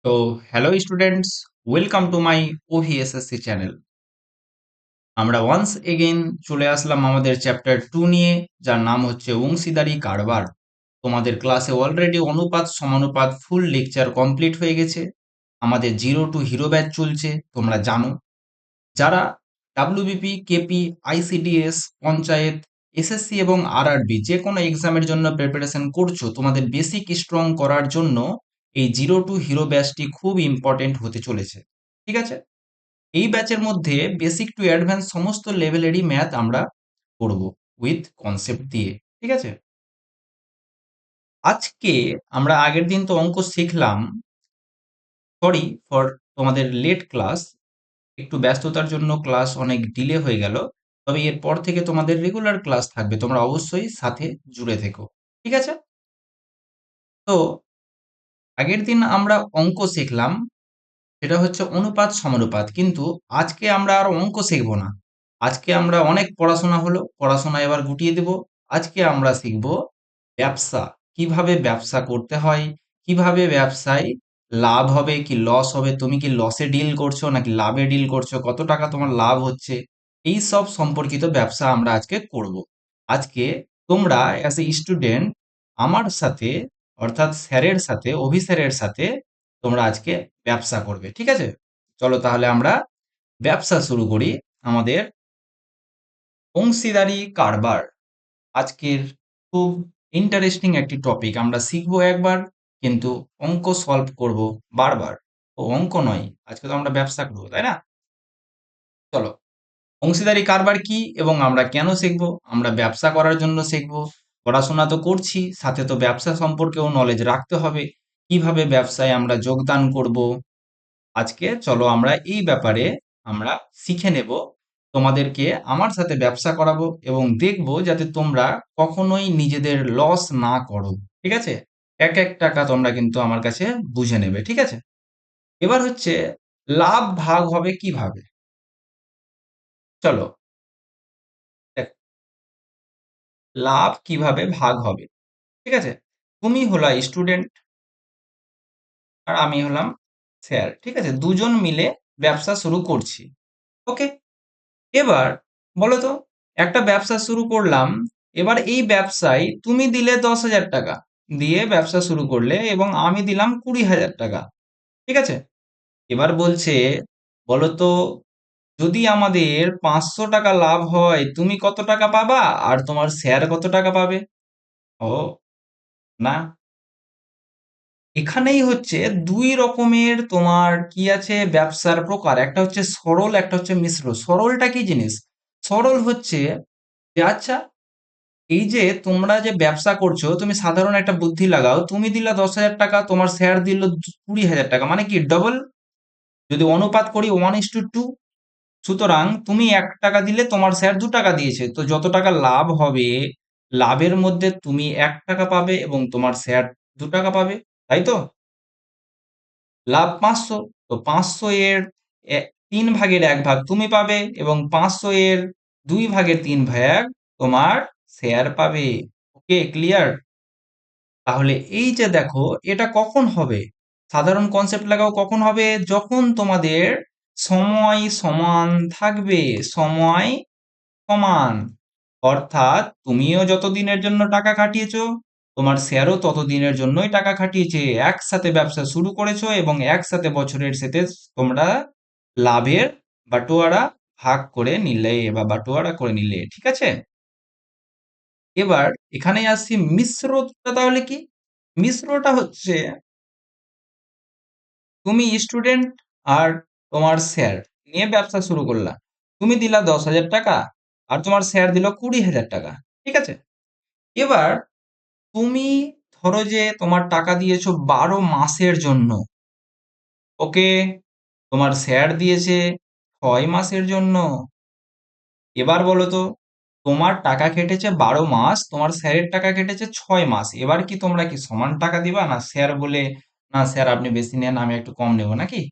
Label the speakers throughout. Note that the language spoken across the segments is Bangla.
Speaker 1: তো hello students, welcome to my OVSSC channel. আমরা ওয়ান্স এগেইন চলে আসলাম আমাদের চ্যাপ্টার 2 নিয়ে, যার নাম হচ্ছে অংশীদারি কারবার। তোমাদের ক্লাসে অলরেডি অনুপাত সমানুপাত ফুল লেকচার কমপ্লিট হয়ে গেছে। আমাদের 0 টু হিরো ব্যাচ চলছে, তোমরা জানো। যারা WBP, KP, ICDS, panchayat, SSC এবং আরআরবি যে কোনো এক্সামের জন্য প্রিপারেশন করছো, তোমাদের বেসিক স্ট্রং করার জন্য এই 0 টু হিরো ব্যাচটি খুব ইম্পর্টেন্ট হতে চলেছে। ঠিক আছে? এই ব্যাচের মধ্যে বেসিক টু অ্যাডভান্স সমস্ত লেভেলেরই ম্যাথ আমরা করব উইথ কনসেপ্ট দিয়ে। ঠিক আছে? আজকে আমরা আগের দিন তো অঙ্ক শিখলাম। সরি ফর তোমাদের লেট ক্লাস, একটু ব্যস্ততার জন্য ক্লাস অনেক ডিলে হয়ে গেল। তবে এরপর থেকে তোমাদের রেগুলার ক্লাস থাকবে, তোমরা অবশ্যই সাথে জুড়ে থেকো। ঠিক আছে? তো আগের দিন আমরা অঙ্ক শিখলাম, সেটা হচ্ছে অনুপাত সমানুপাত। কিন্তু আজকে আমরা আর অঙ্ক শিখব না। আজকে আমরা অনেক পড়াশোনা হলো, পড়াশোনা এবার গুটিয়ে দেব। আজকে আমরা শিখব ব্যবসা। কিভাবে ব্যবসা করতে হয়, কিভাবে ব্যবসায় লাভ হবে কি লস হবে, তুমি কি লসে ডিল করছো নাকি লাভে ডিল করছো, কত টাকা তোমার লাভ হচ্ছে, এই সব সম্পর্কিত ব্যবসা আমরা আজকে করব। আজকে তোমরা অ্যাজ এ স্টুডেন্ট আমার সাথে, অর্থাৎ স্যারের সাথে, অভি স্যারের সাথে তোমরা আজকে ব্যবসা করবে। ঠিক আছে? চলো তাহলে আমরা ব্যবসা শুরু করি। আমাদের অংশীদারি কারবার আজকের খুব ইন্টারেস্টিং একটি টপিক। আমরা শিখবো একবার, কিন্তু অঙ্ক সলভ করব বারবার। ও অঙ্ক নয়, আজকে তো আমরা ব্যবসা করবো, তাই না? চলো, অংশীদারি কারবার কি এবং আমরা কেন শিখবো? আমরা ব্যবসা করার জন্য শিখবো। পড়াশোনা তো করছি, সাথে তো ব্যবসা সম্পর্কেও নলেজ রাখতে হবে। কিভাবে ব্যবসায় আমরা যোগদান করব, আজকে চলো আমরা এই ব্যাপারে আমরা শিখে নেব। তোমাদেরকে আমার সাথে ব্যবসা করাবো এবং দেখবো যাতে তোমরা কখনোই নিজেদের লস না করো। ঠিক আছে? এক এক টাকা তোমরা কিন্তু আমার কাছে বুঝে নেবে। ঠিক আছে? এবার হচ্ছে লাভ ভাগ হবে কিভাবে। চলো দেখো, লাভ কিভাবে ভাগ হবে। ঠিক আছে? তুমি হলা স্টুডেন্ট আর আমি হলাম স্যার। ঠিক আছে? দুজন মিলে ব্যবসা শুরু করছি। ওকে, এবার বলো তো, একটা ব্যবসা শুরু করলাম। এবার এই ব্যবসায় তুমি দিলে 10,000 টাকা দিয়ে ব্যবসা শুরু করলে এবং আমি দিলাম 20,000 টাকা। ঠিক আছে? এবার বলছে, বলো তো, যদি আমাদের 500 টাকা লাভ হয়, তুমি কত টাকা পাবা আর তোমার স্যার কত টাকা পাবে? ও না, এখানেই হচ্ছে দুই রকমের তোমার কি আছে ব্যবসার প্রকার। একটা হচ্ছে সরল, একটা হচ্ছে মিশ্র। সরলটা কি জিনিস? সরল হচ্ছে যে আচ্ছা, এই যে তোমরা যে ব্যবসা করছো, তুমি সাধারণ একটা বুদ্ধি লাগাও। তুমি দিলা 10,000 টাকা, তোমার স্যার দিল 20,000 টাকা, মানে কি ডবল। যদি অনুপাত করি 1:2, সুতরাং তুমি 1 টাকা দিলে তোমার স্যার 2 টাকা দিয়েছে, তো যত টাকা লাভ হবে, লাভের মধ্যে তুমি 1 টাকা পাবে এবং তোমার স্যার 2 টাকা পাবে। তাই তো? লাভ 500, তো 500 এর 3/1 ভাগ তুমি পাবে এবং 500 এর 2/3 ভাগ তোমার শেয়ার পাবে। ওকে, ক্লিয়ার? তাহলে এই যে দেখো, এটা কখন হবে? সাধারণ কনসেপ্ট লাগাও, কখন হবে? যখন তোমাদের সময় সমান থাকবে। সময় সমান, অর্থাৎ তুমিও যত দিনের জন্য টাকা খাটিয়েছো, তোমার স্যারও তত দিনের জন্যই টাকা খাটিয়েছে। একসাথে ব্যবসা শুরু করেছো এবং একসাথে বছরের শেষে তোমরা লাভের বাটোয়ারা ভাগ করে নিলে বা বাটোয়ারা করে নিলে। ঠিক আছে? এবার এখানে আসছি মিশ্রটা। তাহলে কি মিশ্রটা? হচ্ছে তুমি স্টুডেন্ট আর তোমার স্যার নিয়ে ব্যবসা শুরু করলা। তুমি দিলা 10,000 টাকা আর তোমার স্যার দিল 20,000 টাকা। ঠিক আছে? এবার তুমি ধরো যে তোমার টাকা দিয়েছো 12 মাসের জন্য। ওকে, তোমার স্যার দিয়েছে 6 মাসের জন্য। এবার বলো তো, তোমার টাকা কেটেছে 12 মাস, তোমার স্যারের টাকা কেটেছে 6 মাস। এবার কি তোমরা কি সমান টাকা দিবা, না স্যার বলে না স্যার আপনি বেশি নেন আমি একটু কম নেবো, নাকি?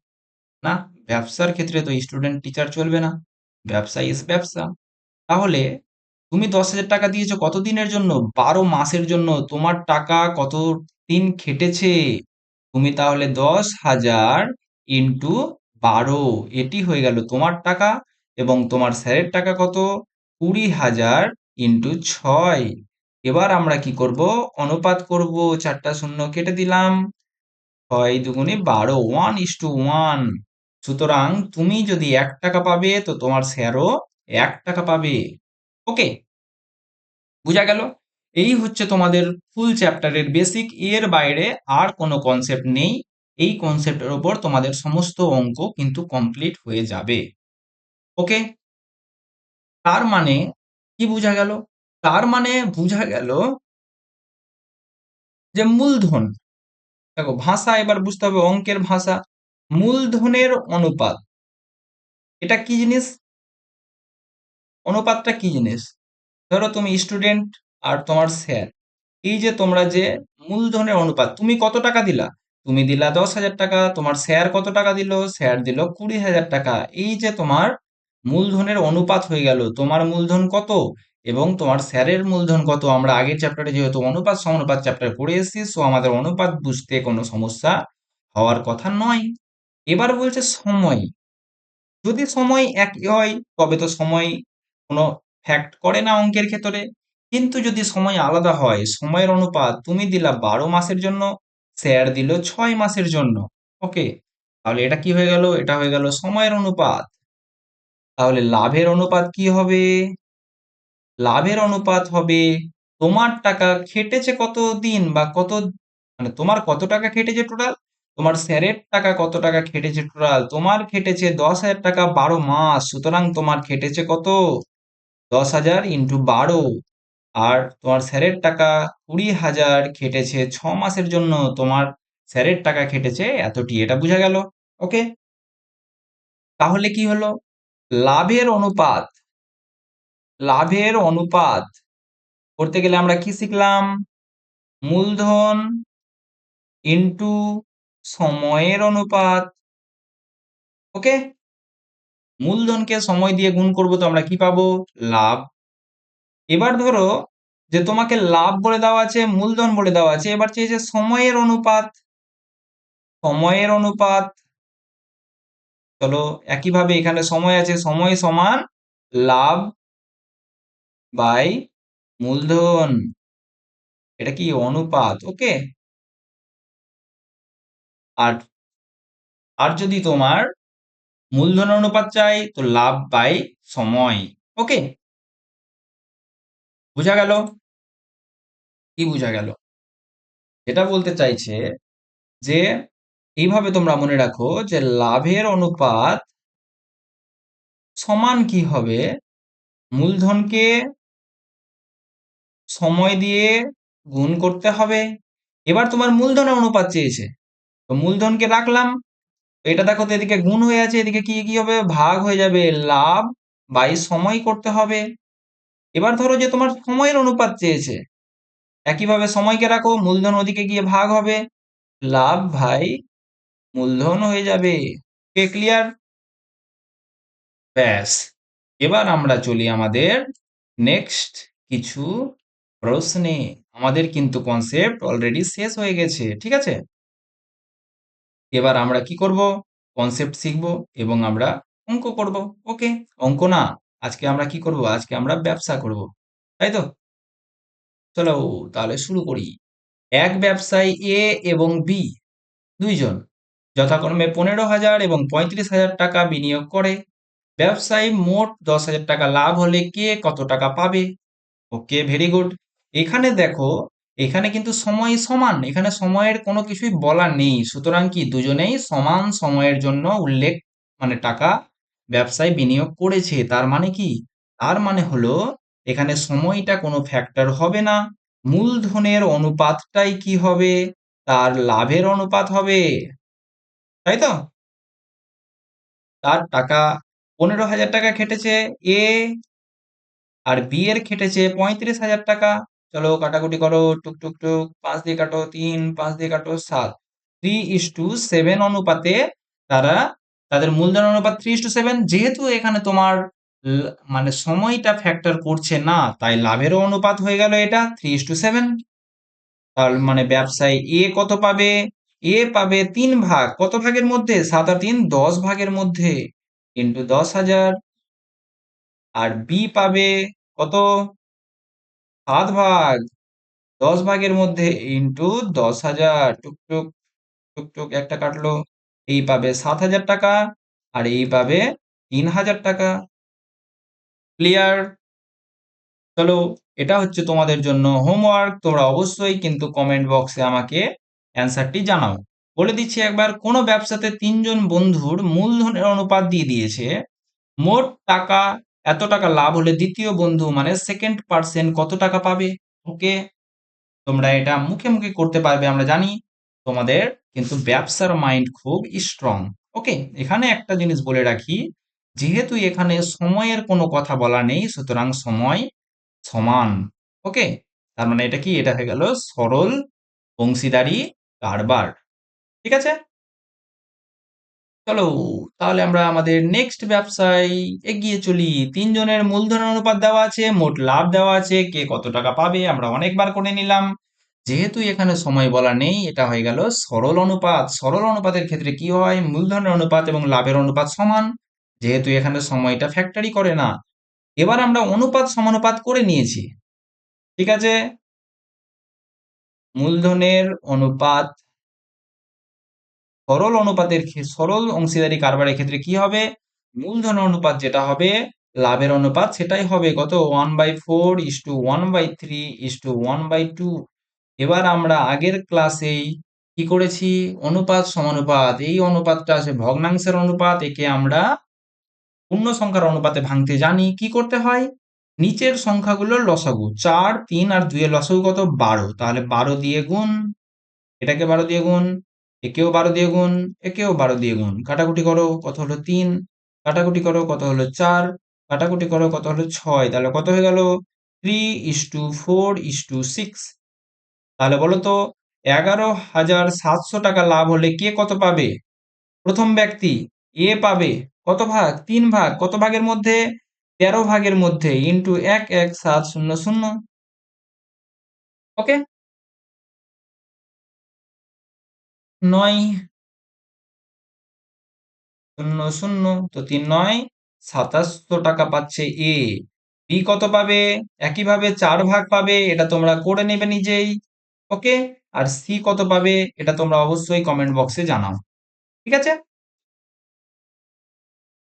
Speaker 1: না, ব্যবসার ক্ষেত্রে তো স্টুডেন্ট টিচার চলবে না। ব্যবসা ইজ ব্যবসা। তাহলে তুমি 10,000 টাকা দিয়েছো কত দিনের জন্য? 12 মাসের জন্য। তোমার টাকা কত দিন খেটেছে? তুমি তাহলে 10,000 ইন্টু 12, এটি হয়ে গেল তোমার টাকা। এবং তোমার স্যারের টাকা কত? 20,000 ইন্টু 6। এবার আমরা কি করব? অনুপাত করব। 4টা শূন্য কেটে দিলাম। 6 দুগুণে 12, 1:1। সুতরাং তুমি যদি 1 টাকা পাবে তো তোমার স্যারও 1 টাকা পাবে। ওকে, বুঝা গেল? এই হচ্ছে তোমাদের ফুল চ্যাপ্টারের বেসিক। এর বাইরে আর কোনো কনসেপ্ট নেই। এই কনসেপ্টের ওপর তোমাদের সমস্ত অঙ্ক কিন্তু কমপ্লিট হয়ে যাবে। ওকে, তার মানে কি বোঝা গেল? তার মানে বোঝা গেল যে মূলধন, দেখো ভাষা এবার বুঝতে হবে, অঙ্কের ভাষা। মূলধনের অনুপাত, এটা কি জিনিস? অনুপাতটা কি জিনিস? ধরো তুমি স্টুডেন্ট আর তোমার স্যার, এই যে তোমরা যে মূলধনের অনুপাত, তুমি কত টাকা দিলা? তুমি দিলা 10,000 টাকা। তোমার স্যার কত টাকা দিল? স্যার দিল 20,000 টাকা। এই যে তোমার মূলধনের অনুপাত হয়ে গেল, তোমার মূলধন কত এবং তোমার স্যারের মূলধন কত। আমরা আগের চ্যাপ্টারে যেহেতু অনুপাত সমানুপাত চ্যাপ্টার পড়ে এসেছি, সো আমাদের অনুপাত বুঝতে কোনো সমস্যা হওয়ার কথা নয়। এবার বলছে সময়। যদি সময় একই হয় তবে তো সময় কোনো ফ্যাক্ট করে না অঙ্কের ক্ষেত্রে। কিন্তু যদি সময় আলাদা হয়, সময়ের অনুপাত তুমি দিলা 12 মাসের জন্য, স্যার দিল 6 মাসের জন্য। ওকে, তাহলে এটা কি হয়ে গেল? এটা হয়ে গেল সময়ের অনুপাত। তাহলে লাভের অনুপাত কি হবে? লাভের অনুপাত হবে তোমার টাকা খেটেছে কত দিন বা কত, মানে তোমার কত টাকা খেটেছে টোটাল, তোমার স্যারের টাকা কত টাকা খেটেছে টোটাল। তোমার খেটেছে 10,000 টাকা 12 মাস, সুতরাং তোমার খেটেছে কত? 10,000 ইন্টু 12। আর তোমার স্যারের টাকা 20,000 খেটেছে 6 মাসের জন্য, তোমার স্যারের টাকা খেটেছে এতটি। এটা বোঝা গেল? ওকে, তাহলে কি হলো? লাভের অনুপাত, লাভের অনুপাত করতে গেলে আমরা কি শিখলাম? মূলধন ইন্টু সময়ের অনুপাত। ওকে, মূলধনকে সময় দিয়ে গুণ করব তো আমরা কি পাবো? লাভ। এবার ধরো যে তোমাকে লাভ বলে দেওয়া আছে, মূলধন বলে দেওয়া আছে, এবার চেয়েছে সময়ের অনুপাত। সময়ের অনুপাত, চলো একইভাবে এখানে সময় আছে, সময় সমান লাভ বাই মূলধন, এটা কি অনুপাত। ওকে, আর আর যদি তোমার মূলধন অনুপাত চাই তো লাভ বাই সময়। ওকে, বুঝা গেল? কি বুঝা গেল? এটা বলতে চাইছে যে এইভাবে তোমরা মনে রাখো যে লাভের অনুপাত সমান কি হবে? মূলধনকে সময় দিয়ে গুণ করতে হবে। এবার তোমার মূলধনের অনুপাত চেয়েছে, তো মূলধনকে রাখলাম। তো এটা দেখো তো এদিকে গুণ হয়ে আছে, এদিকে কি কি হবে? ভাগ হয়ে যাবে। লাভ বাই সময় করতে হবে। এবার ধরো যে তোমার সময়ের অনুপাত চেয়েছে, একইভাবে সময়কে রাখো, মূলধন ওদিকে গিয়ে ভাগ হবে, লাভ ভাই মূলধন হয়ে যাবে। কে ক্লিয়ার? ব্যাস, এবার আমরা চলি আমাদের নেক্সট কিছু প্রশ্নে। আমাদের কিন্তু কনসেপ্ট অলরেডি শেষ হয়ে গেছে, ঠিক আছে? এবার আমরা কি করব? কনসেপ্ট শিখব এবং আমরা অঙ্ক করব। ওকে, অঙ্ক না, আজকে আমরা কি করব? আজকে আমরা ব্যবসা করব, তাই তো? চলো তাহলে শুরু করি। এক ব্যবসায়ী এ এবং বি দুইজন যথাক্রমে 15,000 এবং 35,000 টাকা বিনিয়োগ করে। ব্যবসায়ী মোট 10,000 টাকা লাভ হলে কে কত টাকা পাবে? ওকে, ভেরি গুড। এখানে দেখো, এখানে কিন্তু সময় সমান, এখানে সময়ের কোনো কিছুই বলা নেই, সুতরাং কি দুজনেই সমান সময়ের জন্য উল্লেখ, মানে টাকা ব্যবসায় বিনিয়োগ করেছে। তার মানে কি? তার মানে হলো এখানে সময়টা কোনো ফ্যাক্টর হবে না। মূলধনের অনুপাতটাই কি হবে? তার লাভের অনুপাত হবে, তাই তো? তার টাকা 15,000 টাকা খেটেছে এ, আর বি এর খেটেছে 35,000 টাকা। চলো কাটাকুটি করো, টুক টুক টুক, 5 দিয়ে কাটো 3, 5 দিয়ে কাটো 7। 3:7 অনুপাতে তারা, তাদের মূলধন অনুপাত 3:7। যেহেতু এখানে তোমার মানে সময়টা ফ্যাক্টর করছে না, তাই লাভেরও অনুপাত হয়ে গেল এটা 3:7। তার মানে ব্যবসায়ী এ কত পাবে? এ পাবে 3 ভাগ, কত ভাগের মধ্যে? 7 আর 3 10 ভাগের মধ্যে, ইন্টু 10,000। আর বি পাবে কত? 7 ভাগ, 10 ভাগের মধ্যে ইন্টু 10,000। টুকটুক টুকটুক একটা কাটলো। এই পাবে 7,000 টাকা, আর এই পাবে 3,000 টাকা। ক্লিয়ার? চলো, এটা হচ্ছে তোমাদের জন্য হোমওয়ার্ক। তোমরা অবশ্যই কিন্তু কমেন্ট বক্সে আমাকে অ্যান্সারটি জানাও। বলে দিচ্ছি একবার, কোনো ব্যবসাতে 3জন বন্ধুর মূলধনের অনুপাত দিয়ে দিয়েছে। মোট টাকা এত টাকা লাভ হলে দ্বিতীয় বন্ধু মানে সেকেন্ড পার্সন কত টাকা পাবে? ওকে, তোমরা এটা মুখে মুখে করতে পারবে, আমরা জানি। তোমাদের কিন্তু ব্যবসার মাইন্ড খুব স্ট্রং। ওকে, এখানে একটা জিনিস বলে রাখি, যেহেতু এখানে সময়ের কোনো কথা বলা নেই, সুতরাং সময় সমান। ওকে, তার মানে এটা কি? এটা হয়ে গেল সরল অংশীদারি কারবার। ঠিক আছে, চলো তাহলে আমরা আমাদের নেক্সট ব্যবসায় এগিয়ে চলি। 3জনের মূলধনের অনুপাত দেওয়া আছে, মোট লাভ দেওয়া আছে, কে কত টাকা পাবে আমরা অনেকবার করে নিলাম। যেহেতু এখানে সময় বলা নেই, এটা হয়ে গেল সরল অনুপাত। সরল অনুপাতের ক্ষেত্রে কি হয়? মূলধনের অনুপাত এবং লাভের অনুপাত সমান, যেহেতু এখানে সময়টা ফ্যাক্টরি করে না। এবার আমরা অনুপাত সমানুপাত করে নিয়েছি। ঠিক আছে, মূলধনের অনুপাত সরল অংশীদারি কারবারের ক্ষেত্রে কি হবে? মূলধন অনুপাত যেটা হবে, লাভের অনুপাত সেটাই হবে। কত? 1/4:1/3:1/2। এবার আমরা আগের ক্লাসেই কি করেছি? অনুপাত সমানুপাত, এই অনুপাতটা আছে ভগ্নাংশের অনুপাত, একে আমরা পূর্ণ সংখ্যার অনুপাতে ভাঙতে জানি। কি করতে হয়? নিচের সংখ্যাগুলোর লসাগু 4, 3 আর 2 এর লসাগু কত? 12। তাহলে 12 দিয়ে গুণ, এটাকে 12 দিয়ে গুণ, একেও 12 দিয়ে গুণ, একেও 12 দিয়ে গুণ। কাটাকুটি করো, কত হলো? 3। কাটাকুটি করো, কত হলো? 4। কাটাকুটি করো, কত হলো? 6। তাহলে কত হয়ে গেল? 3:4:6। তাহলে বলো তো, 11,700 টাকা লাভ হলে কে কত পাবে? প্রথম ব্যক্তি এ পাবে কত ভাগ? 3 ভাগ, কত ভাগের মধ্যে? 13 ভাগের মধ্যে, ইন্টু 1,1,700। ওকে, 9,000। তো 3,9,700 টাকা পাচ্ছে এ। বি কত পাবে? একইভাবে 4 ভাগ পাবে, এটা তোমরা করে নেবে নিজেই। ওকে, আর সি কত পাবে? এটা তোমরা অবশ্যই কমেন্ট বক্সে জানাও। ঠিক আছে,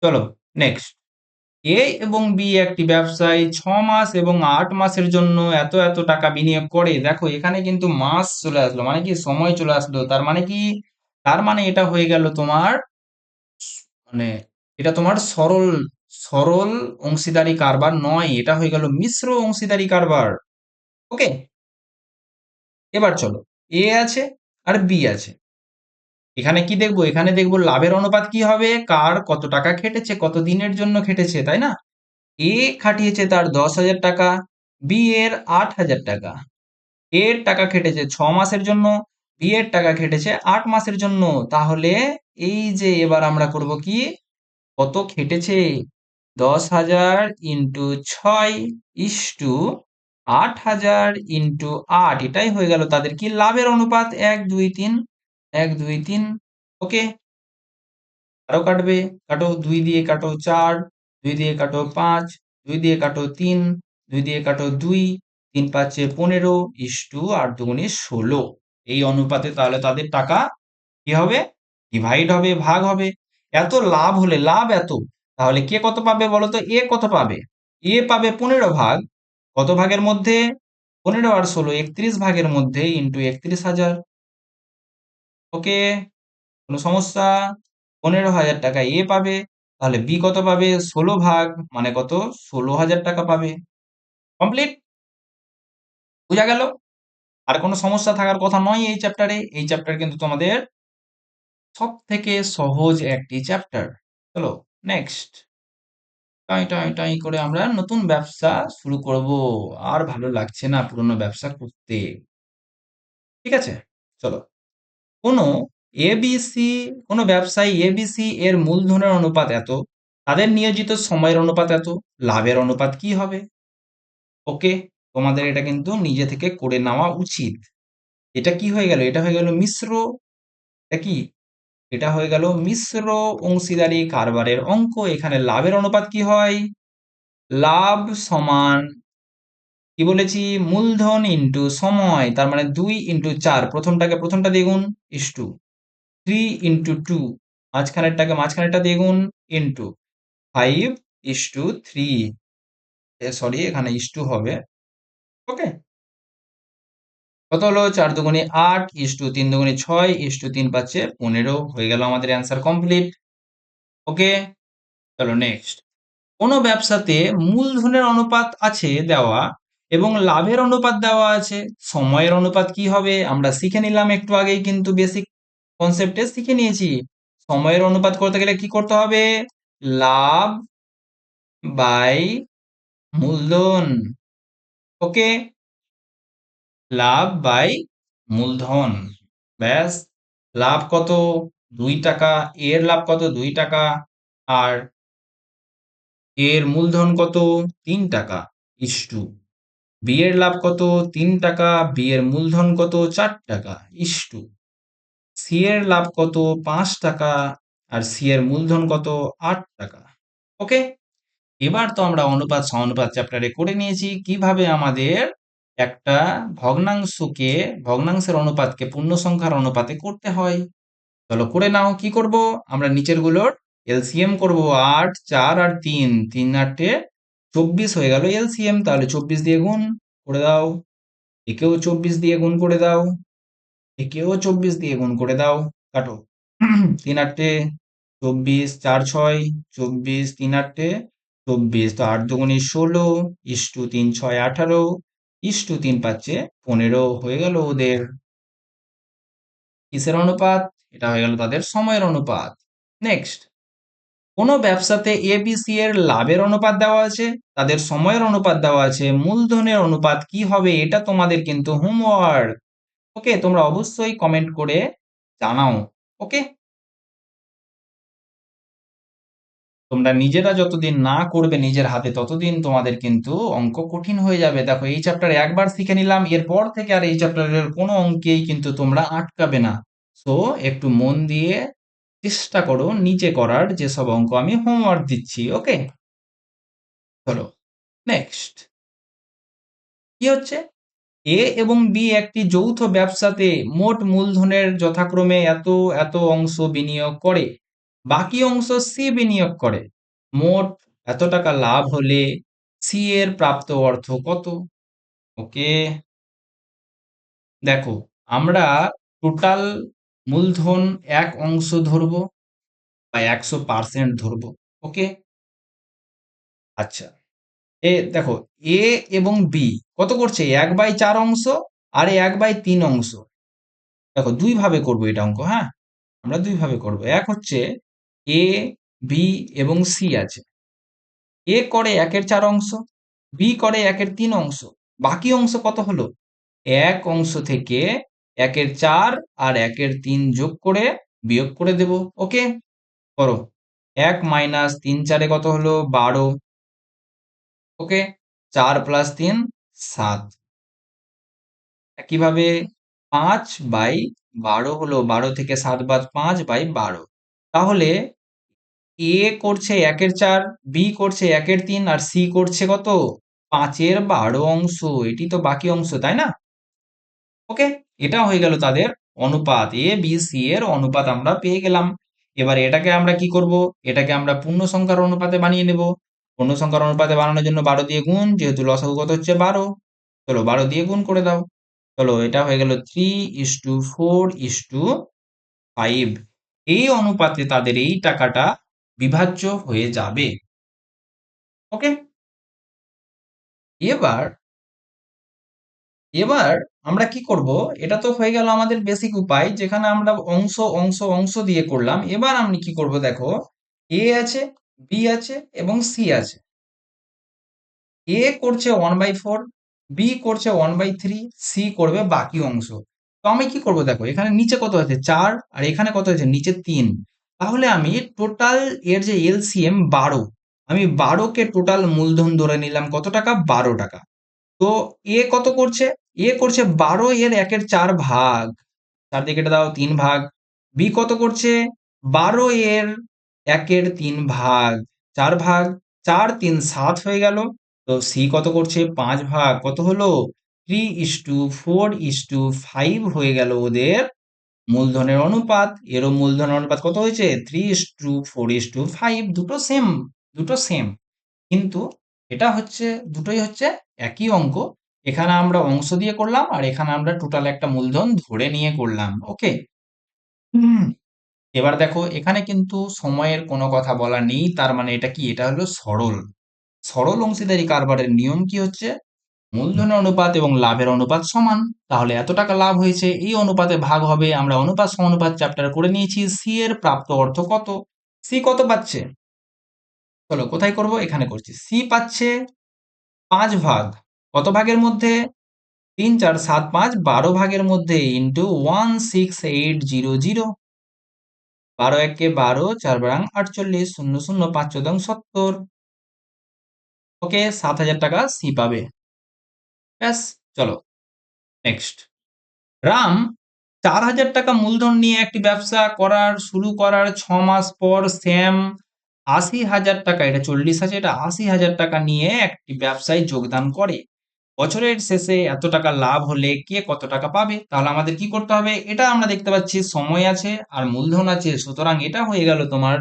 Speaker 1: চলো নেক্সট। এ এবং বি একটি ব্যবসায় 6 মাস এবং 8 মাসের জন্য এত এত টাকা বিনিয়োগ করে। দেখো এখানে কিন্তু মাস চলে আসলো, মানে কি সময় চলে আসলো। তার মানে কি? তার মানে এটা হয়ে গেল তোমার, মানে এটা তোমার সরল সরল অংশীদারি কারবার নয়, এটা হয়ে গেল মিশ্র অংশীদারি কারবার। ওকে, এবার চলো, এ আছে আর বি আছে। এখানে কি দেখবো? এখানে দেখবো লাভের অনুপাত কি হবে, কার কত টাকা খেটেছে, কত দিনের জন্য খেটেছে, তাই না? এ খাটিয়েছে তার 10,000 টাকা, বি এর 8,000 টাকা। এর টাকা খেটেছে 6 মাসের জন্য, বি এর টাকা খেটেছে 8 মাসের জন্য। তাহলে এই যে এবার আমরা করব কি, কত খেটেছে? 10,000 ইন্টু 6 ইস্টু 8,000 ইন্টু 8, এটাই হয়ে গেল তাদের কি লাভের অনুপাত। 1, 2, 3, 1, 2, 3। ওকে, আরো কাটবে, কাটো, 2 দিয়ে কাটো 4, 2 দিয়ে কাটো 5, 2 দিয়ে কাটো 3, 2 দিয়ে কাটো 2, 3×5 = 15 ইস্টু 8×2 = 16। এই অনুপাতে তাহলে তাদের টাকা কি হবে? ডিভাইড হবে, ভাগ হবে। এত লাভ হলে, লাভ এত, তাহলে কে কত পাবে বলো তো? এ কত পাবে? এ পাবে 15 ভাগ, কত ভাগের মধ্যে? 15 আর 16 31 ভাগের মধ্যে, ইন্টু 31,000। ওকে, কোনো সমস্যা? 15,000 টাকা এ পাবে, তাহলে বি কত পাবে? 16 ভাগ, মানে কত? 16,000 টাকা পাবে। কমপ্লিট? বুঝা গেল? আর কোনো সমস্যা থাকার কথা নয় এই চ্যাপ্টারে। এই চ্যাপ্টার কিন্তু তোমাদের সব থেকে সহজ একটি চ্যাপ্টার। চলো নেক্সট। টয় টয় টয় করে আমরা নতুন ব্যবসা শুরু করব। আর ভালো লাগছে না পুরনো ব্যবসা করতে। ঠিক আছে, চলো। কোনো এবিসি, কোনো ব্যবসায়ী এবিসি এর মূলধনের অনুপাত এত, তাদের নিয়োজিত সময়ের অনুপাত এত, লাভের অনুপাত কি হবে? ওকে, তোমাদের এটা কিন্তু নিজে থেকে করে নেওয়া উচিত। এটা কি হয়ে গেল? এটা হয়ে গেল মিশ্র কি এটা হয়ে গেল মিশ্র অংশীদারি কারবারের অঙ্ক। এখানে লাভের অনুপাত কি হয়? লাভ সমান কি বলেছি? মূলধন ইন্টু সময়, তার মানে 2 ইন্টু 4, প্রথমটা দিয়ে গুণ, ইস্টু 3 ইন্টু 2, মাঝখানেরটা দিয়ে গুণ, ইন্টু 5:3। সরি, এখানে ইস্টু হবে। ওকে, কত হলো? 4 দুগুণে 8, ইস্টু 3 দুগুণে 6, ইস্টু 3 × 5 = 15। হয়ে গেল আমাদের অ্যান্সার কমপ্লিট। ওকে, চলো নেক্সট। কোনো ব্যবসাতে মূলধনের অনুপাত আছে দেওয়া এবং লাভের অনুপাত দেওয়া আছে, সময়ের অনুপাত কি হবে আমরা শিখে নিলাম একটু আগেই, কিন্তু বেসিক কনসেপ্টে শিখে নিয়েছি। সময়ের অনুপাত করতে গেলে কি করতে হবে? লাভ বাই মূলধন। ওকে, লাভ বাই মূলধন। ব্যাস, লাভ কত? 2 টাকা। এর লাভ কত? 2 টাকা। আর এর মূলধন কত? 3 টাকা। ইস্টু বি এর লাভ কত? 3 টাকা। বি এর মূলধন কত? 4 টাকা। ইস্টু সি এর লাভ কত? 5 টাকা। আর সি এর মূলধন কত? 8 টাকা। ওকে, এবার তো আমরা অনুপাত সমানুপাত চ্যাপ্টারে করে নিয়েছি কিভাবে আমাদের একটা ভগ্নাংশের অনুপাতকে পূর্ণ সংখ্যার অনুপাতে করতে হয়। চলো করে নাও। কি করব? আমরা নিচের গুলোর এলসিএম করব। 8, 4 আর 3, 3 × 8 = 24 হয়ে গেল এলসিএম। তাহলে 24 দিয়ে গুণ করে দাও, একেও 24 দিয়ে গুণ করে দাও, একেও 24 দিয়ে গুণ করে দাও। কাটো। 3 × 8 = 24, 4 × 6 = 24, 3 × 8 = 24। তো 8 দুগুণে 16, ইস্টু 3 × 6 = 18, ইস্টু 3 × 5 = 15। হয়ে গেল ওদের কিসের অনুপাত? এটা হয়ে গেল তাদের সময়ের অনুপাত। নেক্সট, কোনো ব্যবসাতে এবিসি এর লাভের অনুপাত দেওয়া আছে, তাদের সময়ের অনুপাত দেওয়া আছে, মূলধনের অনুপাত কি হবে এটা তোমাদের কিন্তু হোমওয়ার্ক। ওকে, তোমরা অবশ্যই কমেন্ট করে জানাও। ওকে, তোমরা নিজেরা যতদিন না করবে নিজের হাতে ততদিন তোমাদের কিন্তু অঙ্ক কঠিন হয়ে যাবে। দেখো, এই চ্যাপ্টার একবার শিখে নিলাম, এরপর থেকে আর এই চ্যাপ্টারের কোনো অঙ্কেই কিন্তু তোমরা আটকাবে না। সো একটু মন দিয়ে চেষ্টা করো নিচে করার যেসব অঙ্ক আমি হোমওয়ার্ক দিচ্ছি। ওকে, চলো নেক্সট। কি হচ্ছে? এ এবং বি একটি যৌথ ব্যবসাতে মোট মূলধনের যথাক্রমে এত এত অংশ বিনিয়োগ করে, বাকি অংশ সি বিনিয়োগ করে। মোট এত টাকা লাভ হলে সি এর প্রাপ্ত অর্থ কত? ওকে, দেখো, আমরা টোটাল মূলধন 1 অংশ ধরবো বা 100% ধরবো। ওকে, আচ্ছা, দেখো, এ এবং বি কত করছে? 1/4 অংশ আর 1/3 অংশ। দেখো, দুই ভাবে করবো এটা অঙ্ক। হ্যাঁ, আমরা দুই ভাবে করব। এক হচ্ছে এ, বি এবং সি আছে। এ করে 1/4 অংশ, বি করে 1/3 অংশ। বাকি অংশ কত হলো? 1 অংশ থেকে 1/4 আর 1/3 যোগ করে বিয়োগ করে দেব। ওকে, করো। 1 - 3 × 4 কত হলো? 12। ওকে, 4 + 3 = 7। একইভাবে 5/12 হলো, 12 থেকে 7 বাদ 5/12। তাহলে এ করছে 1/4, বি করছে 1/3 আর সি করছে কত? 5/12 অংশ। এটি তো বাকি অংশ, তাই না? ওকে, এটা হয়ে গেল তাদের অনুপাত। এ বি সি এর অনুপাত আমরা পেয়ে গেলাম। এবার এটাকে আমরা কি করব? এটাকে আমরা পূর্ণ সংখ্যার অনুপাতে বানিয়ে নেব। পূর্ণ সংখ্যার অনুপাতে বানানোর জন্য 12 দিয়ে গুণ, যেহেতু লসাগু কত হচ্ছে? 12। চলো 12 দিয়ে গুণ করে দাও। চলো, এটা হয়ে গেল 3:4:5। এই অনুপাতে তাদের এই টাকাটা বিভাজ্য হয়ে যাবে। ওকে, এবার এবার আমরা কি করব? এটা তো হয়ে গেল আমাদের বেসিক উপায়, যেখানে আমরা অংশ অংশ অংশ দিয়ে করলাম। এবার আমি কি করব? দেখো, এ আছে, বি আছে এবং সি আছে। এ করছে 1/4, বি করছে 1/3, সি করবে বাকি অংশ। তো আমি কি করব? দেখো, এখানে নিচে কত হয়েছে? 4, আর এখানে কত হয়েছে? নিচে 3। তাহলে আমি টোটাল এর যে এলসিএম 12, আমি 12 কে টোটাল মূলধন ধরে নিলাম। কত টাকা? 12 টাকা। তো এ কত করছে? এ করছে 12 এর 1/4 ভাগ। 4 দিয়ে কেটে দাও, 3 ভাগ। বি কত করছে? 12 এর 1/3 ভাগ, 4 ভাগ, 4 3 7 হয়ে গেল। তো সি কত করছে? 5 ভাগ, কত হলো? 3:4:5 হয়ে গেল ওদের মূলধনের অনুপাত। এরও মূলধনের অনুপাত কত হয়েছে? 3:4:5, দুটো সেম, দুটো সেম। কিন্তু এটা হচ্ছে, দুটোই হচ্ছে একই অঙ্ক। এখানে আমরা অংশ দিয়ে করলাম আর এখানে আমরা টোটাল একটা মূলধন ধরে নিয়ে করলাম। ওকে, এবার দেখো এখানে কিন্তু সময়ের কোনো কথা বলা নেই, তার মানে এটা কি? এটা হলো সরল। সরল অংশীদারি কারবারের নিয়ম কি হচ্ছে? মূলধনের অনুপাত এবং লাভের অনুপাত সমান। তাহলে এত টাকা লাভ হয়েছে, এই অনুপাতে ভাগ হবে। আমরা অনুপাত সমানুপাত চ্যাপ্টার করে নিয়েছি। সি এর প্রাপ্ত অর্থ কত? সি কত পাচ্ছে? চলো কোথায় করব? এখানে করছি। সি পাচ্ছে 5 ভাগ। কত ভাগের মধ্যে? 3 4 7 5, 12 ভাগের মধ্যে, ইন্টু 16800। 12 একে 12, 4 বারাং 48, 0 0 5 চৌদ্দং 70। ওকে, 7,000 টাকা সি পাবে। ব্যাস, চলো নেক্সট। রাম 4,000 টাকা মূলধন নিয়ে একটি ব্যবসা শুরু করার 6 মাস পর শ্যাম 80,000 টাকা, এটা 40 আছে, এটা 80,000 টাকা নিয়ে একটি ব্যবসায় যোগদান করে। বছরের শেষে এত টাকা লাভ হলে কে কত টাকা পাবে? তাহলে আমাদের কি করতে হবে? এটা আমরা দেখতে পাচ্ছি সময় আছে আর মূলধন আছে, সুতরাং এটা হয়ে গেল তোমার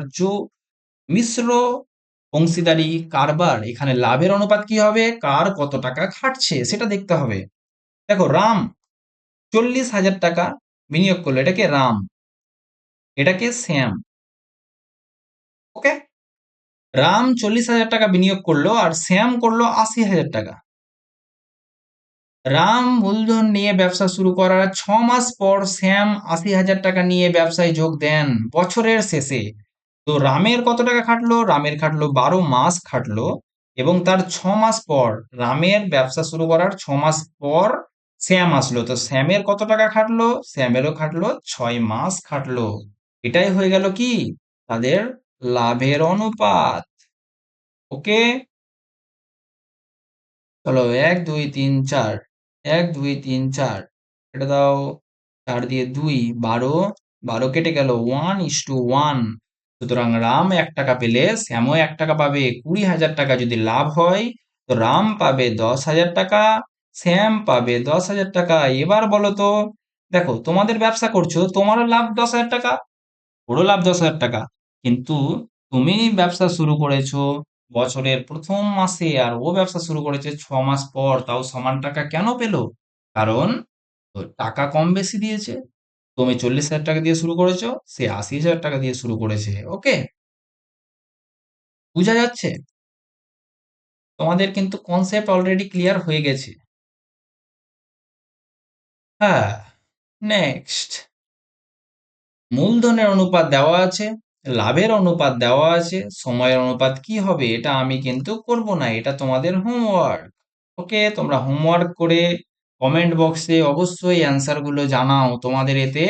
Speaker 1: মিশ্র অংশীদারি কারবার। এখানে লাভের অনুপাত কি হবে? কার কত টাকা খাটছে সেটা দেখতে হবে। দেখো রাম 40,000 টাকা বিনিয়োগ করলো, এটাকে রাম, এটাকে শ্যাম। ওকে, রাম 40,000 টাকা বিনিয়োগ করলো আর শ্যাম করলো 80,000 টাকা। রাম মূলধন নিয়ে ব্যবসা শুরু করার 6 মাস পর শ্যাম 80,000 টাকা নিয়ে ব্যবসায় যোগ দেন বছরের শেষে। তো রামের কত টাকা খাটলো? রামের খাটলো 12 মাস খাটলো, এবং তার 6 মাস পর, রামের ব্যবসা শুরু করার 6 মাস পর শ্যাম আসলো। তো শ্যামের কত টাকা খাটলো? শ্যামেরও খাটলো 6 মাস খাটলো। এটাই হয়ে গেল কি? তাদের লাভের অনুপাত। ওকে, চলো 1 2 3 4, 1 2 3 4, এটা দাও, 4 দিয়ে 2, 12, 12 কেটে গেল, 1:1। সুতরাং রাম 1 টাকা পেলে শ্যামও 1 টাকা পাবে। 20,000 টাকা যদি লাভ হয়, তো রাম পাবে 10,000 টাকা, শ্যাম পাবে 10,000 টাকা। এবার বলো তো, দেখো তোমাদের ব্যবসা করছো, তোমারও লাভ 10,000 টাকা, ওরও লাভ 10,000 টাকা, কিন্তু তুমি ব্যবসা শুরু করেছো বছরের প্রথম মাসে আর ও ব্যবসা শুরু করেছে 6 মাস পর, তাও সমান টাকা কেন পেলো? কারণ তো টাকা কম বেশি দিয়েছে। তুমি 40,000 টাকা দিয়ে শুরু করেছো, সে 80,000 টাকা দিয়ে শুরু করেছে। ওকে, বোঝা যাচ্ছে? তোমাদের কিন্তু কনসেপ্ট অলরেডি ক্লিয়ার হয়ে গেছে। হ্যাঁ, নেক্সট। মূলধনের অনুপাত দেওয়া আছে, লাভের অনুপাত দেওয়া আছে, সময়ের অনুপাত কি হবে এটা আমি কিন্তু করব না, এটা তোমাদের হোমওয়ার্ক। ওকে, তোমরা হোমওয়ার্ক করে কমেন্ট বক্সে অবশ্যই অ্যান্সার গুলো জানাও, তোমাদের এতে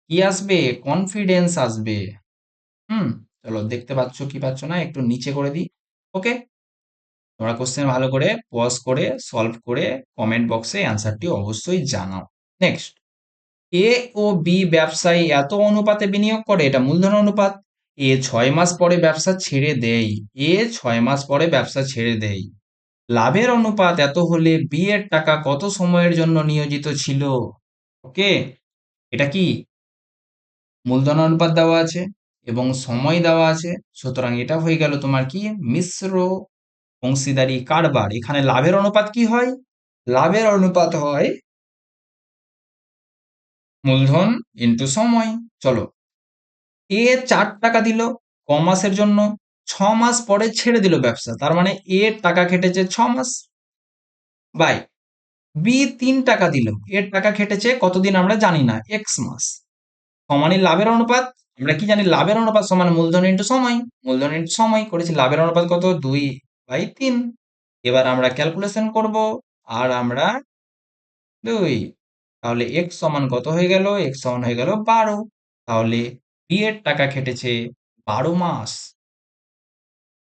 Speaker 1: কি আসবে? কনফিডেন্স আসবে। হুম, চলো দেখতে পাচ্ছ কি পাচ্ছ না একটু নিচে করে দিই। ওকে, তোমরা কোশ্চেন ভালো করে পজ করে সলভ করে কমেন্ট বক্সে অ্যান্সারটি অবশ্যই জানাও। নেক্সট, এ ও বি ব্যবসায়ী এত অনুপাতে বিনিয়োগ করে, এটা মূলধন অনুপাত। এ 6 মাস পরে ব্যবসা ছেড়ে দেয়, এ 6 মাস পরে ব্যবসা ছেড়ে দেয়। লাভের অনুপাত এত হলে বি এর টাকা কত সময়ের জন্য নিয়োজিত ছিল? ওকে, এটা কি? মূলধন অনুপাত দেওয়া আছে এবং সময় দেওয়া আছে, সুতরাং এটা হয়ে গেল তোমার কি? মিশ্র অংশীদারি কারবার। এখানে লাভের অনুপাত কি হয়? লাভের অনুপাত হয় মূলধন ইন্টু সময়। চলো, এ 4 টাকা দিল কমাসের জন্য, 6 মাস পরে ছেড়ে দিল ব্যবসা, তার মানে এ টাকা খেটেছে 6 মাস। বাই, বি 3 টাকা দিল, এর টাকা খেটেছে কতদিন আমরা জানি না, এক্স মাস। সমানই লাভের অনুপাত। আমরা কি জানি? লাভের অনুপাত সমান মূলধন ইন্টু সময়। মূলধন ইন্টু সময় করেছি, লাভের অনুপাত কত? 2/3। এবার আমরা ক্যালকুলেশন করব, আর আমরা 2, তাহলে এক্স সমান কত হয়ে গেল? এক্স সমান হয়ে গেল 12। তাহলে বি এর টাকা খেটেছে 12 মাস।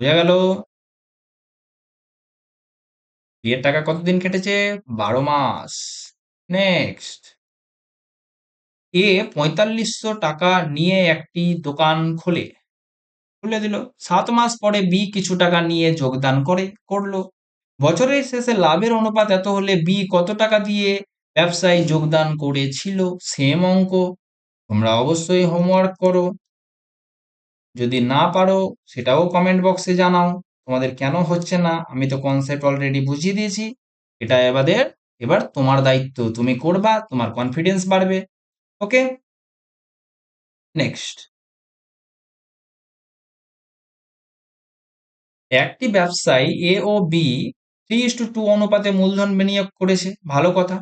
Speaker 1: বোঝা গেল? বিয়ের টাকা কতদিন কেটেছে? 12 মাস। নেক্সট, এ 4500 টাকা নিয়ে একটি দোকান খুলে দিল। 7 মাস পরে বি কিছু টাকা নিয়ে যোগদান করলো। বছরের শেষে লাভের অনুপাত এত হলে বি কত টাকা দিয়ে ব্যবসায় যোগদান করেছিল? সেম অঙ্ক। তোমরা অবশ্যই হোমওয়ার্ক করো। যদি না পারো সেটাও কমেন্ট বক্সে জানাও তোমাদের কেন হচ্ছে না। আমি তো কনসেপ্ট অলরেডি বুঝিয়ে দিয়েছি। এটা এবার তোমার দায়িত্ব, তুমি করবা, তোমার কনফিডেন্স বাড়বে। ওকে, নেক্সট। একটি ব্যবসায়ী এ ও বি 3:2 অনুপাতে মূলধন বিনিয়োগ করেছে, ভালো কথা।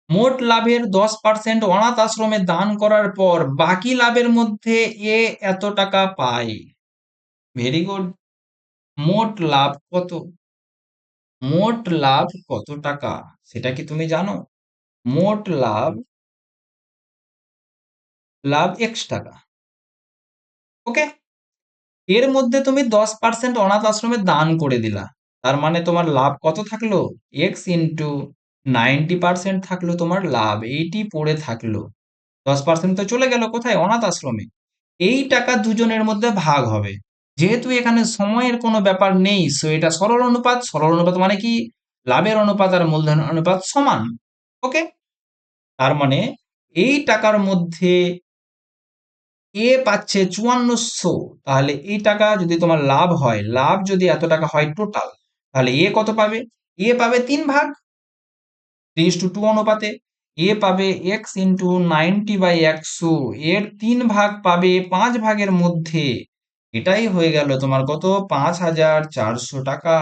Speaker 1: মোট লাভের 10% অনাথ আশ্রমে দান করার পর বাকি লাভের মধ্যে এ এত টাকা পায়। Very good. মোট লাভ কত? মোট লাভ কত টাকা সেটা কি তুমি জানো? মোট লাভ এক্স টাকা। ওকে, এর মধ্যে তুমি 10% অনাথ আশ্রমে দান করে দিলা, তার মানে তোমার লাভ কত থাকলো? এক্স ইন্টু 90% থাকলো তোমার লাভ, এইটি পড়ে থাকলো। 10% তো চলে গেল কোথায়? অনাথ আশ্রমে। এই টাকা দুজনের মধ্যে ভাগ হবে। যেহেতু এখানে সময়ের কোনো ব্যাপার নেই, সো এটা সরল অনুপাত। সরল অনুপাত মানে কি? লাভের অনুপাত আর মূলধন অনুপাত সমান। ওকে, তার মানে এই টাকার মধ্যে এ পাচ্ছে 5400। তাহলে এই টাকা যদি তোমার লাভ হয়, লাভ যদি এত টাকা হয় টোটাল, তাহলে এ কত পাবে? এ পাবে 3 ভাগ, 3:2 অনুপাতে। এ পাবে এক্স ইন্টু 90/100। এর 3 ভাগ পাবে 5 ভাগের মধ্যে। এটাই হয়ে গেল তোমার কত? 5400 টাকা।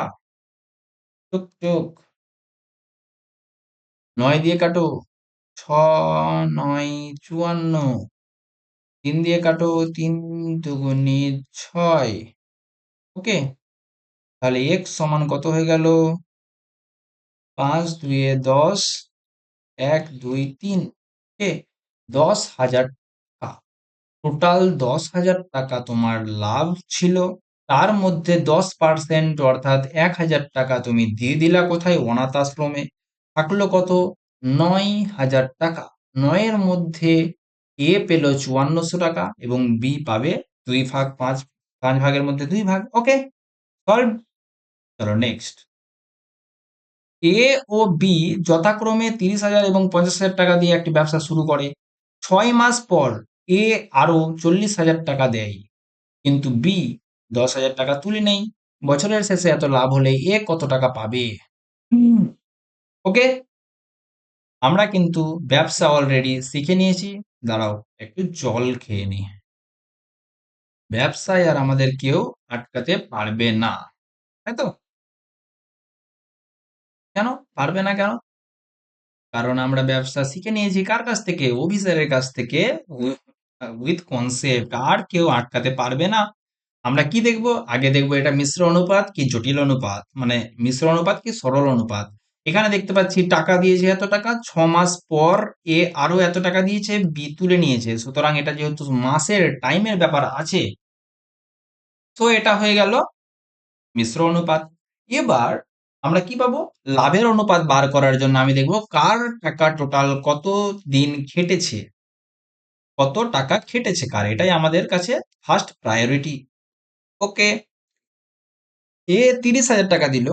Speaker 1: টুক টুক, 9 দিয়ে কাটো। 6 9 54। 3 দিয়ে কাটো, 3 2 6। ওকে, তাহলে এক্স সমান কত হয়ে গেল? 5 2 10, 1 2 3। ওকে, 10,000 টাকা। টোটাল 10,000 টাকা তোমার লাভ ছিল। তার মধ্যে 10% অর্থাৎ 1,000 টাকা তুমি দিয়ে দিলা কোথায়? অনাথ আশ্রমে। থাকলো কত? 9,000 টাকা। 9-এর মধ্যে এ পেল 5400 টাকা এবং বি পাবে 2 ভাগ, 5 ভাগের মধ্যে 2 ভাগ। ওকে, সলভ। চলো নেক্সট। এ ও বি যথাক্রমে 30,000 এবং 50,000 টাকা দিয়ে একটি ব্যবসা শুরু করে। 6 মাস পর এ আরো 40,000 টাকা দেয়, কিন্তু বি 10,000 টাকা তুলে নেই। বছরের শেষে এত লাভ হলে এ কত টাকা পাবে? ওকে, আমরা কিন্তু ব্যবসা অলরেডি শিখে নিয়েছি। দাঁড়াও একটু জল খেয়ে নি। ব্যবসায় আর আমাদের কেউ আটকাতে পারবে না, তাই তো? কেন পারবে না কেন? কারণ আমরা ব্যবসা শিখে নিয়েছি কার কাছ থেকে? অফিসারের কাছ থেকে, উইথ কনসেপ্ট। আর কেউ আটকাতে পারবে না। আমরা কি দেখব? আগে দেখব এটা মিশ্র অনুপাত কি জটিল অনুপাত, মানে মিশ্র অনুপাত কি সরল অনুপাত। এখানে দেখতে পাচ্ছি টাকা দিয়েছে এত টাকা, 6 মাস পর এ আরো এত টাকা দিয়েছে, বি তুলে নিয়েছে। সুতরাং এটা যেহেতু মাসের টাইমের ব্যাপার আছে, তো এটা হয়ে গেল মিশ্র অনুপাত। এবার আমরা কি পাবো? লাভের অনুপাত বার করার জন্য আমি দেখব কার টাকা টোটাল কত দিন খেটেছে, কত টাকা খেটেছে কার, এটাই আমাদের কাছে ফার্স্ট প্রায়োরিটি। ওকে, এ 30,000 টাকা দিল,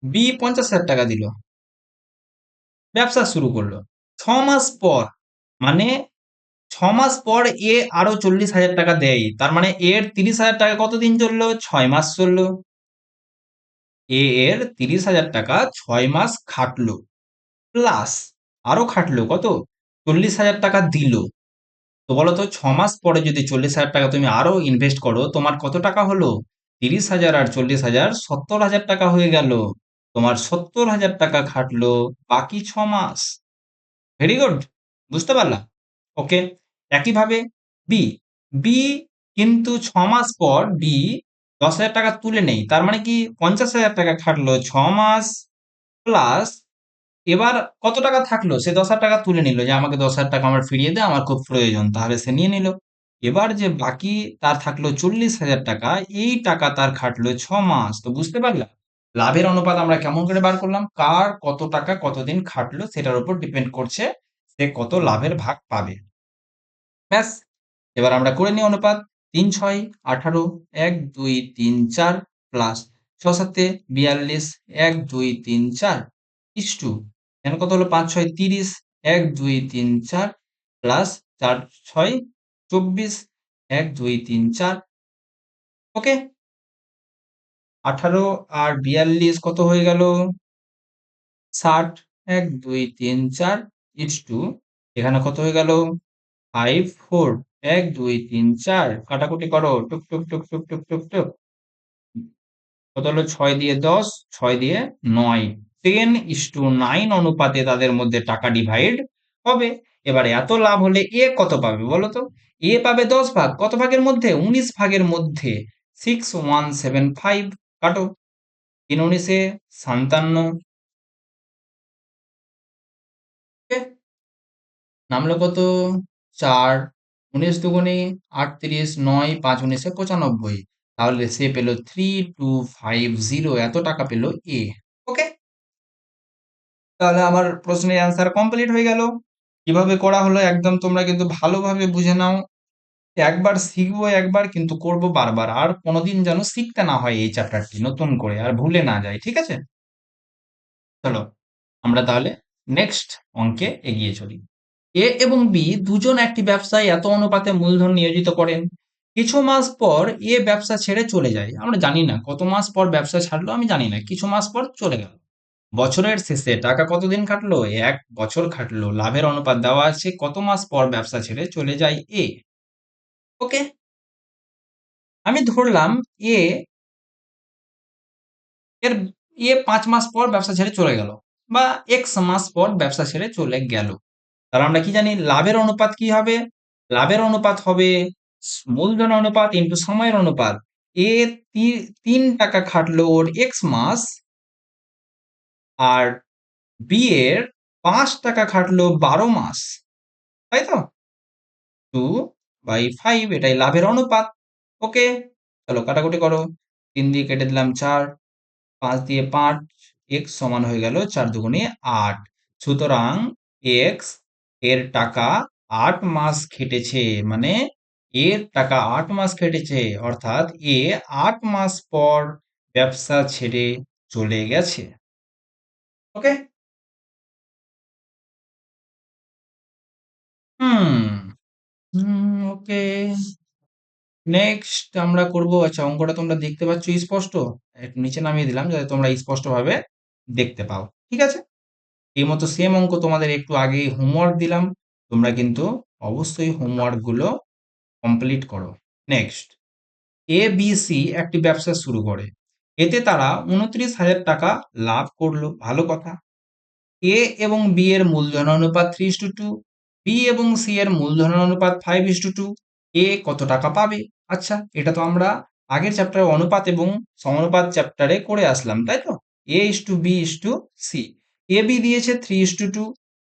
Speaker 1: বি 50,000 টাকা দিল, ব্যবসা শুরু করলো। 6 মাস পর, মানে 6 মাস পর এ আরো 40,000 টাকা দেয়, তার মানে এর 30,000 টাকা কতদিন চললো? 6 মাস চললো। এর 30,000 টাকা 6 মাস খাটলো, প্লাস আরো খাটলো কত? 40,000 টাকা দিল। তো বলো তো 6 মাস পরে যদি 40,000 টাকা তুমি আরো ইনভেস্ট করো, তোমার কত টাকা হলো? 30,000 আর 40,000, 70,000 টাকা হয়ে গেল। তোমার 70,000 টাকা খাটলো বাকি 6 মাস। ভেরি গুড, বুঝতে পারলা? ওকে, একইভাবে বি বি কিন্তু 6 মাস পর বি 10,000 টাকা তুলে নেই, তার মানে কি 50,000 টাকা খাটলো 6 মাস, প্লাস এবার কত টাকা থাকলো? সে 10,000 টাকা তুলে নিল, যে আমাকে 10,000 টাকা আমার ফিরিয়ে দে, আমার খুব প্রয়োজন, তাহলে সে নিয়ে নিল। এবার যে বাকি তার থাকলো 40,000 টাকা, এই টাকা তার খাটলো 6 মাস। তো বুঝতে পারলা লাভের অনুপাত আমরা কেমন করে বার করলাম? কার কত টাকা কতদিন খাটলো সেটার উপর ডিপেন্ড করছে সে কত লাভের ভাগ পাবে। ব্যাস, এবার আমরা করে নিই অনুপাত। ৩ ৬ ১৮ ১ ২ ৩ ৪ প্লাস ৬ ৭ ৪২ ১ ২ ৩ ৪ ইস্টু এখানে কত হলো ৫ ৬ ৩০ ১ ২ ৩ ৪ প্লাস ৪ ৬ ২৪ ১ ২ ৩ ৪। ওকে, ১৮ আর ৪২ কত হয়ে গেল? ৬০ ১ ২ ৩ ৪ ইস্টু এখানে কত হয়ে গেল? 5 4 1 2 3 4 কাটাকুটি করো টুক টুক টুক টুক টুক টুক টুক কত হলো? 6 দিয়ে 10, 6 দিয়ে 9, 10:9 অনুপাতে তাদের মধ্যে টাকা ডিভাইড হবে। এবার এত লাভ হলে এ কত পাবে বলো তো? এ পাবে 10 ভাগ, কত ভাগের মধ্যে? 19 ভাগের মধ্যে। 6175 কাটো, 3 19 57, নামলো কত? 4, 19 দুগুণে 38, 9, 5 19 95। তাহলে সে পেল 3250, এত টাকা পেল এ। ওকে, তাহলে আমার প্রশ্নের অ্যান্সার কমপ্লিট হয়ে গেল। কিভাবে করা হলো একদম তোমরা কিন্তু ভালোভাবে বুঝে নাও। একবার শিখবো, একবার কিন্তু করব বারবার, আর কোনোদিন যেন শিখতে না হয় এই চ্যাপ্টারটি নতুন করে, আর ভুলে না যায়, ঠিক আছে? চলো আমরা তাহলে নেক্সট অঙ্কে এগিয়ে চলি। এ এবং বি দুজন একটি ব্যবসায় এত অনুপাতে মূলধন নিয়োজিত করেন। কিছু মাস পর এ ব্যবসা ছেড়ে চলে যায়। আমরা জানি না কত মাস পর ব্যবসা ছাড়লো, আমি জানি না, কিছু মাস পর চলে গেল। বছরের শেষে টাকা কতদিন খাটলো? 1 বছর খাটলো। লাভের অনুপাত দেওয়া আছে, কত মাস পর ব্যবসা ছেড়ে চলে যায় এ। ওকে, আমি ধরলাম এ এর এ 5 মাস পর ব্যবসা ছেড়ে চলে গেল, বা এক্স মাস পর ব্যবসা ছেড়ে চলে গেল। তাহলে আমরা কি জানি লাভের অনুপাত কি হবে? লাভের অনুপাত হবে মূলধন অনুপাত ইন্টু সময়ের অনুপাত। এ 3 টাকা খাটলো ওর এক্স মাস, আর বি এর 5 টাকা খাটলো 12 মাস, তাই তো? 2/5, এটাই লাভের অনুপাত। ওকে, চলো কাটাকুটি করো। 3 দিয়ে কেটে দিলাম 4, 5 দিয়ে 5, এক্স সমান হয়ে গেল 4 দুগুণে 8। সুতরাং এক্স এর টাকা 8 মাস খেটেছে, মানে এর টাকা 8 মাস খেটেছে, অর্থাৎ এ 8 মাস পর ব্যবসা ছেড়ে চলে গেছে। ওকে, হুম ওকে, নেক্সট আমরা করব। আচ্ছা, অঙ্কটা তোমরা দেখতে পাচ্ছ স্পষ্ট? একটু নিচে নামিয়ে দিলাম যাতে তোমরা স্পষ্টভাবে দেখতে পাও, ঠিক আছে? এই মতো সেম অঙ্ক তোমাদের একটু আগে হোমওয়ার্ক দিলাম, তোমরা কিন্তু অবশ্যই হোমওয়ার্ক গুলো কমপ্লিট করো। নেক্সট, এ বি সি একটি ব্যবসা শুরু করে, এতে তারা 29,000 টাকা লাভ করলো, ভালো কথা। এ এবং বি এর মূলধন অনুপাত 3:2, বি এবং সি এর মূলধন অনুপাত 5:2। এ কত টাকা পাবে? আচ্ছা, এটা তো আমরা আগের চ্যাপ্টারে অনুপাত এবং সমানুপাত চ্যাপ্টারে করে আসলাম, তাই তো? A is to B is to C. A B দিয়েছে 3:2,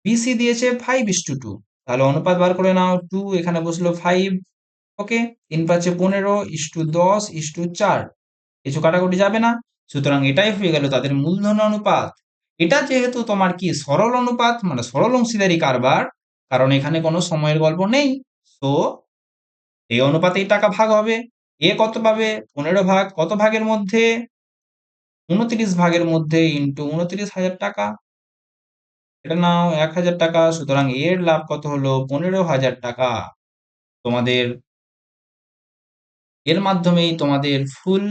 Speaker 1: বি সি দিয়েছে 5:2। তাহলে অনুপাত বার করে নাও, 2 এখানে বসলো 5। ওকে, 3 5 15 ইস টু 10 ইস টু 4, কিছু কাটাকুটি যাবে না। সুতরাং এটাই হয়ে গেল তাদের মূলধন অনুপাত। এটা যেহেতু তোমার কি সরল অনুপাত, মানে সরল অংশীদারি কারবার, কারণ এখানে কোনো সময়ের গল্প নেই, তো এই অনুপাতেই টাকা ভাগ হবে। এ কত পাবে? 15 ভাগ, কত ভাগের মধ্যে? 29 ভাগের মধ্যে, ইন্টু 29,000 টাকা। এটা নাও 1,000 টাকা। সুতরাং এর লাভ কত হলো? 15,000 টাকা। তোমাদের এর মাধ্যমেই তোমাদের ফুল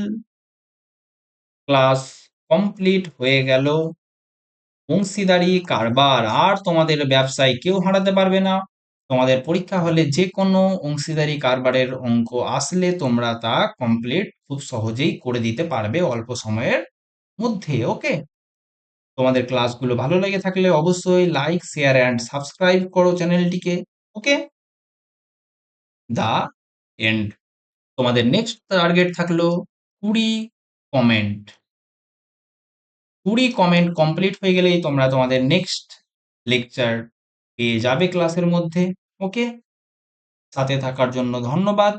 Speaker 1: ক্লাস কমপ্লিট হয়ে গেল। অংশীদারি কারবার আর তোমাদের ব্যবসায় কেউ হারাতে পারবে না। তোমাদের পরীক্ষা হলে যে কোনো অংশীদারি কারবারের অঙ্ক আসলে তোমরা তা কমপ্লিট খুব সহজেই করে দিতে পারবে অল্প সময়ের মধ্যে। ওকে, তোমাদের ক্লাসগুলো ভালো লেগে থাকলে অবশ্যই লাইক শেয়ার অ্যান্ড সাবস্ক্রাইব করো চ্যানেলটিকে। ওকে, দা এন্ড। তোমাদের নেক্সট টার্গেট থাকলো 20 কমেন্ট। 20 কমেন্ট কমপ্লিট হয়ে গেলেই তোমরা তোমাদের নেক্সট লেকচার পেয়ে যাবে ক্লাসের মধ্যে। ওকে, সাথে থাকার জন্য ধন্যবাদ,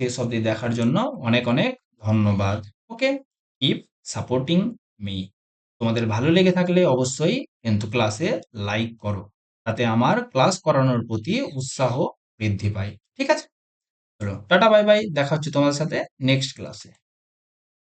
Speaker 1: শেষ অবধি দেখার জন্য অনেক অনেক ধন্যবাদ। ওকে, কিপ সাপোর্টিং মি। তোমাদের ভালো লেগে থাকলে অবশ্যই কিন্তু ক্লাসে লাইক করো। যাতে আমার ক্লাস করানোর প্রতি উৎসাহ বৃদ্ধি পায়। ঠিক আছে? চলো টাটা বাই বাই, দেখা হচ্ছে তোমাদের সাথে নেক্সট ক্লাসে।